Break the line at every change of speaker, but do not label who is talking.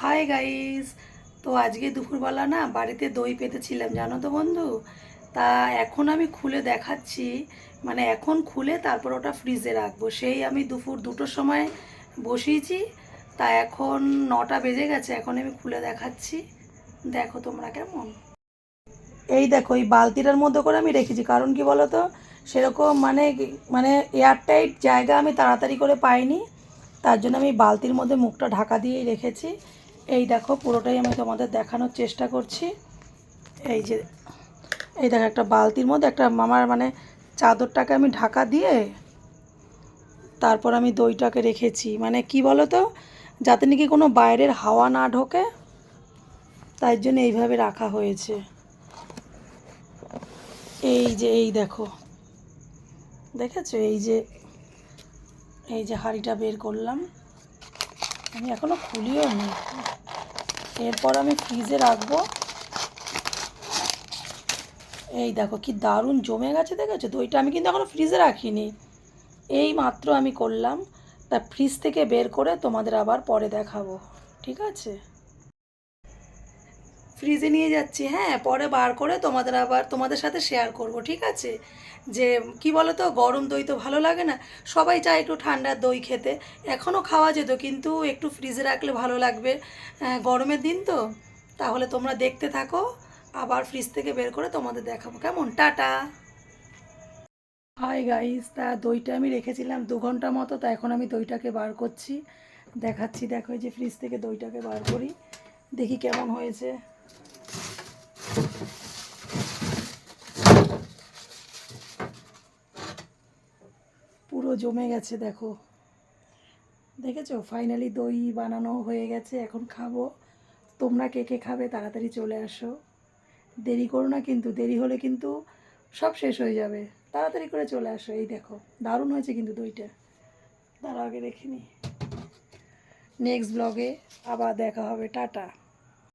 Hi guys. তো আজকে দুপুরবেলা না বাড়িতে দই পেতেছিলাম, জানো তো বন্ধু। তা এখন আমি খুলে দেখাচ্ছি, মানে এখন খুলে তারপর ওটা ফ্রিজে রাখবো। সেই আমি দুপুর 2টোর সময় বসিয়েছি, তা এখন 9টা বেজে গেছে। এখন আমি খুলে দেখাচ্ছি, দেখো তোমরা কেমন। এই দেখো, এই বালতিটার মধ্যে করে আমি রেখেছি, কারণ কি বলো তো, সেরকম মানে এয়ারটাইট জায়গা আমি তাড়াতাড়ি করে পাইনি, তার জন্য আমি বালতির মধ্যে মুখটা ঢাকা দিয়েই রেখেছি। এই দেখো, পুরোটাই আমি তোমাদের দেখানোর চেষ্টা করছি। এই যে, এই দেখো, একটা বালতির মধ্যে একটা আমার মানে চাদরটাকে আমি ঢাকা দিয়ে তারপর আমি দইটাকে রেখেছি, মানে কি বলো তো, যাতে নাকি কোনো বাইরের হাওয়া না ঢোকে, তাই জন্য এইভাবে রাখা হয়েছে। এই যে, এই দেখো, দেখেছো, এই যে হাঁড়িটা বের করলাম, আমি এখনো খুলিও নি। এরপর আমি ফ্রিজে রাখবো। এই দেখো কি দারুণ জমে গেছে, দেখেছো দইটা। আমি কিন্তু এখনো ফ্রিজে রাখিনি, এই মাত্র আমি করলাম। তা ফ্রিজ থেকে বের করে তোমাদের আবার পরে দেখাবো, ঠিক আছে। ফ্রিজে নিয়ে যাচ্ছি, হ্যাঁ, পরে বার করে তোমাদের আবার তোমাদের সাথে শেয়ার করব, ঠিক আছে। যে কি বলো তো, গরম দই তো ভালো লাগে না, সবাই চায় একটু ঠান্ডা দই খেতে। এখনও খাওয়া যেত, কিন্তু একটু ফ্রিজে রাখলে ভালো লাগবে, গরমের দিন তো। তাহলে তোমরা দেখতে থাকো, আবার ফ্রিজ থেকে বের করে তোমাদের দেখাবো, কেমন। টাটা। হাই গাইস, তা দইটা আমি রেখেছিলাম 2 ঘন্টা মতো, তা এখন আমি দইটাকে বার করছি, দেখাচ্ছি। দেখো, এই যে ফ্রিজ থেকে দইটাকে বার করি, দেখি কেমন হয়েছে। পুরো জমে গেছে, দেখো, দেখেছো, ফাইনালি দই বানানো হয়ে গেছে। এখন খাবো। তোমরা কে কে খাবে তাড়াতাড়ি চলে আসো, দেরি করো না, কিন্তু দেরি হলে কিন্তু সব শেষ হয়ে যাবে। তাড়াতাড়ি করে চলে আসো। এই দেখো, দারুণ হয়েছে কিন্তু দইটা। তার আগে রেখে নি, নেক্সট ব্লগে আবার দেখা হবে। টাটা।